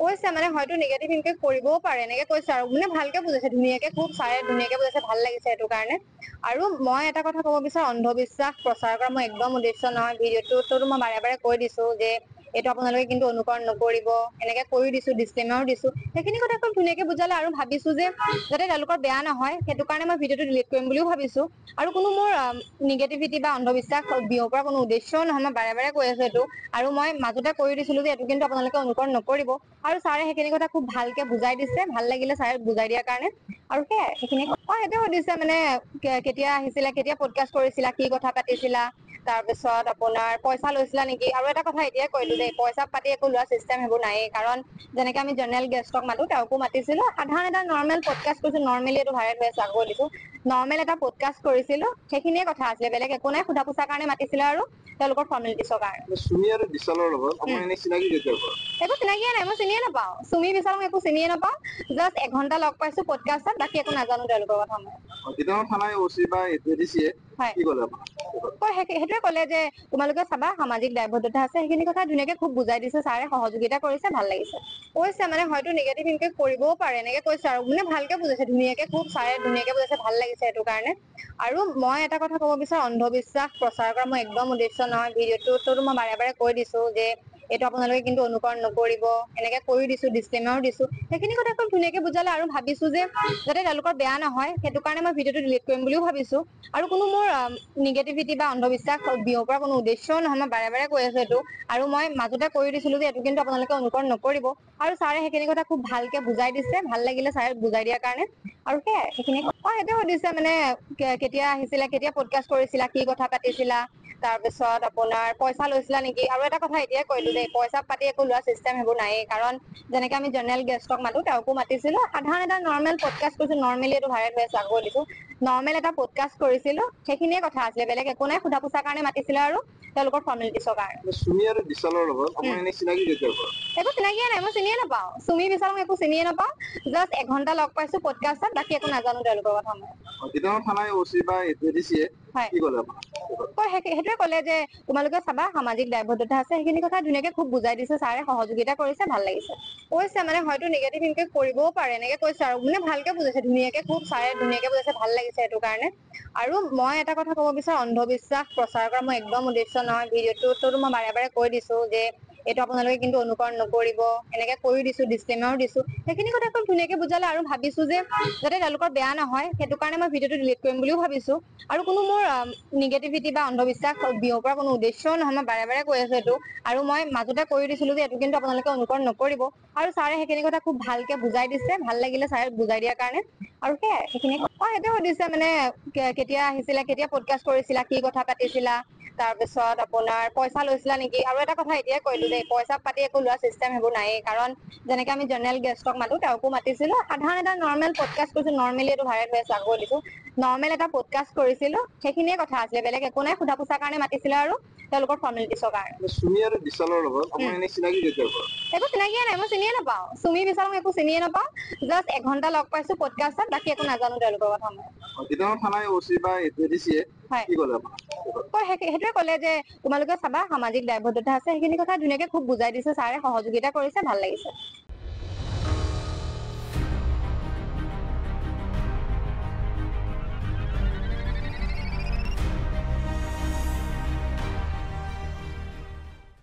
কৈছে মানে হয়তো নিগেটিভ ইনকে কৰিবও পাৰে এনেকে কৈছে আৰু মানে ভালকে বুজাইছে ধুনীয়াকে খুব চাৰে ধুনীয়াকে বুজাইছে ভাল লাগিছে সেইটো কাৰণে আৰু মই এটা কথা ক'ব বিচাৰো অন্ধবিশ্বাস প্ৰচাৰ কৰা মই একদম উদ্দেশ্য নহয় ভিডিঅ'টোতো মই বাৰে বাৰে কৈ দিছো যে এইটো আপোনালোকে কিন্তু অনুকৰণ নকৰিব এনেকে কৰি দিছো ডিসক্লেমাৰো দিছো সেইখিনি কথা খুব ধুনীয়াকে বুজালে আৰু ভাবিছো যে যাতে তেওঁলোকৰ বেয়া নহয় সেইটো কাৰণে মই ভিডিঅ'টো ডিলিট কৰিম বুলিও ভাবিছো আৰু কোনো মোৰ নিগেটিভিটি বা অন্ধবিশ্বাস বিয়পোৱাৰ কোনো উদ্দেশ্যও নহয় মই বাৰে বাৰে কৈ আছো এইটো আৰু মই মাজতে কৈ দিছিলো যে এইটো কিন্তু আপোনালোকে অনুকৰণ নকৰিব আৰু ছাৰে সেইখিনি কথা খুব ভালকে বুজাই দিছে ভাল লাগিলে ছাৰে বুজাই দিয়াৰ কাৰণে আৰু সেইখিনি সেইটো সুধিছে মানে কেতিয়া আহিছিলা কেতিয়া পডকাষ্ট কৰিছিলা কি কথা পাতিছিলা তাৰপিছত আপোনাৰ পইচা লৈছিলা নেকি আৰু এটা কথা এতিয়াই কৈলো দেই পইচা পাতি একো লোৱা চিষ্টেম সেইবোৰ নায়েই কাৰণ যেনেকে আমি জেনেৰেল গেষ্টক মাতো তেওঁকো মাতিছিলো সাধাৰণ এটা নৰ্মেল পডকাষ্ট কৰিছো নৰ্মেলি এইটো ভাইৰেল হৈ আছে আকৌ দিছো নৰ্মেল এটা পডকাষ্ট কৰিছিলো সেইখিনিয়ে কথা আছিলে বেলেগ একো নাই সোধা পোছাৰ কাৰণে মাতিছিলে আৰু তেওঁলোকৰ ফৰ্মেলিটিছৰ কাৰণে চুমি আৰু বিশালৰ লগত আপোনাৰ এনে চিনাকি কেতিয়াৰ পৰা? একো চিনাকিয়ে নাই মই চিনিয়ে নাপাওঁ চুমি বিচাৰক একো চিনিয়ে নাপাওঁ জাষ্ট এঘন্টা লগ পাইছো পডকাষ্টত বাকী একো নাজানো তেওঁলোকৰ কথা মই কেতিয়াবা থানাই ওচি বা এডিচিয়ে হয় কি ক'লে আপোনাক? সেইটোৱে ক'লে যে তোমালোকে চাবা সামাজিক দায়বদ্ধতা আছে সেইখিনি কথা ধুনীয়াকে খুব বুজাই দিছে ছাৰে সহযোগিতা কৰিছে ভাল লাগিছে কৈছে মানে হয়তো নিগেটিভ ইনকে কৰিবও পাৰে এনেকে কৈছে আৰু মানে ভালকে বুজাইছে ধুনীয়াকে খুব ছাৰে ধুনীয়াকে বুজাইছে ভাল লাগিছে সেইটো কাৰণে আৰু মই এটা কথা ক'ব বিচাৰো অন্ধবিশ্বাস প্ৰচাৰ কৰা মই একদম উদ্দেশ্য নহয় ভিডিঅ'টোতো মই বাৰে বাৰে কৈ দিছো যে এইটো আপোনালোকে কিন্তু অনুকৰণ নকৰিব এনেকে কৰি দিছো ডিসক্লেমাৰো দিছো সেইখিনি কথা খুব ধুনীয়াকে বুজালে আৰু ভাবিছো যে যাতে তেওঁলোকৰ বেয়া নহয় সেইটো কাৰণে মই ভিডিঅ'টো ডিলিট কৰিম বুলিও ভাবিছো আৰু কোনো মোৰ নিগেটিভিটি বা অন্ধবিশ্বাস বিয়পোৱাৰ কোনো উদ্দেশ্যও নহয় মই বাৰে বাৰে কৈ আছো এইটো আৰু মই মাজতে কৈ দিছিলো যে এইটো কিন্তু আপোনালোকে অনুকৰণ নকৰিব আৰু ছাৰে সেইখিনি কথা খুব ভালকে বুজাই দিছে ভাল লাগিলে ছাৰে বুজাই দিয়াৰ কাৰণে আৰু সেইখিনি সেইটো সুধিছে মানে কেতিয়া আহিছিলা কেতিয়া পডকাষ্ট কৰিছিলা কি কথা পাতিছিলা তাৰপিছত আপোনাৰ পইচা লৈছিলা নেকি আৰু এটা কথা এতিয়াই কৈলো দেই পইচা পাতি একো লোৱা চিষ্টেম সেইবোৰ নায়েই কাৰণ যেনেকে আমি জেনেৰেল গেষ্টক মাতো তেওঁকো মাতিছিলো সাধাৰণ এটা নৰ্মেল পডকাষ্ট কৰিছো নৰ্মেলি এইটো ভাইৰেল হৈ আছে আকৌ দিছো নৰ্মেল এটা পডকাষ্ট কৰিছিলো সেইখিনিয়ে কথা আছিলে বেলেগ একো নাই সোধা পোছাৰ কাৰণে মাতিছিলে আৰু তেওঁলোকৰ ফৰ্মেলিটিছৰ কাৰণে চুমি আৰু বিশালৰ লগত আপোনাৰ এনে চিনাকি কেতিয়াৰ পৰা? একো চিনাকিয়ে নাই মই চিনিয়ে নাপাওঁ চুমি বিচাৰক একো চিনিয়ে নাপাওঁ জাষ্ট এঘন্টা লগ পাইছো পডকাষ্টত বাকী একো নাজানো তেওঁলোকৰ কথা মই কেতিয়াবা থানাই ওচি বা এডিচিয়ে হয় কি ক'লে আপোনাক? সেইটোৱে ক'লে যে তোমালোকে চাবা সামাজিক দায়বদ্ধতা আছে সেইখিনি কথা ধুনীয়াকে খুব বুজাই দিছে ছাৰে সহযোগিতা কৰিছে ভাল লাগিছে কৈছে মানে হয়তো নিগেটিভ ইনকে কৰিবও পাৰে এনেকে কৈছে আৰু মানে ভালকে বুজাইছে ধুনীয়াকে খুব ছাৰে ধুনীয়াকে বুজাইছে ভাল লাগিছে সেইটো কাৰণে আৰু মই এটা কথা ক'ব বিচাৰো অন্ধবিশ্বাস প্ৰচাৰ কৰা মই একদম উদ্দেশ্য নহয় ভিডিঅ'টোতো মই বাৰে বাৰে কৈ দিছো যে এইটো আপোনালোকে কিন্তু অনুকৰণ নকৰিব এনেকে কৰি দিছো ডিসক্লেমাৰো দিছো সেইখিনি কথা খুব ধুনীয়াকে বুজালে আৰু ভাবিছো যে যাতে তেওঁলোকৰ বেয়া নহয় সেইটো কাৰণে মই ভিডিঅ'টো ডিলিট কৰিম বুলিও ভাবিছো আৰু কোনো মোৰ নিগেটিভিটি বা অন্ধবিশ্বাস বিয়পোৱাৰ কোনো উদ্দেশ্যও নহয় মই বাৰে বাৰে কৈ আছো এইটো আৰু মই মাজতে কৈ দিছিলো যে এইটো কিন্তু আপোনালোকে অনুকৰণ নকৰিব আৰু ছাৰে সেইখিনি কথা খুব ভালকে বুজাই দিছে ভাল লাগিলে ছাৰে বুজাই দিয়াৰ কাৰণে আৰু সেইখিনি সেইটো সুধিছে মানে কেতিয়া আহিছিলা কেতিয়া পডকাষ্ট কৰিছিলা কি কথা পাতিছিলা তাৰপিছত আপোনাৰ পইচা লৈছিলা নেকি আৰু এটা কথা এতিয়াই কৈলো দেই পইচা পাতি একো লোৱা চিষ্টেম সেইবোৰ নায়েই কাৰণ যেনেকে আমি জেনেৰেল গেষ্টক মাতো তেওঁকো মাতিছিলো সাধাৰণ এটা নৰ্মেল পডকাষ্ট কৰিছো নৰ্মেলি এইটো ভাইৰেল হৈ আছে আকৌ দিছো নৰ্মেল এটা পডকাষ্ট কৰিছিলো সেইখিনিয়ে কথা আছিলে বেলেগ একো নাই সোধা পোছাৰ কাৰণে মাতিছিলে আৰু তেওঁলোকৰ ফৰ্মেলিটিছৰ কাৰণে চুমি আৰু বিশালৰ লগত আপোনাৰ এনে চিনাকি কেতিয়াৰ পৰা? একো চিনাকিয়ে নাই মই চিনিয়ে নাপাওঁ চুমি বিচাৰক একো চিনিয়ে নাপাওঁ জাষ্ট এঘন্টা লগ পাইছো পডকাষ্টত বাকী একো নাজানো তেওঁলোকৰ কথা মই কেতিয়াবা থানাই ওচি বা এডিচিয়ে হয় কি ক'লে আপোনাক? সেইটোৱে ক'লে যে তোমালোকে চাবা সামাজিক দায়বদ্ধতা আছে সেইখিনি কথা ধুনীয়াকে খুব বুজাই দিছে ছাৰে সহযোগিতা কৰিছে ভাল লাগিছে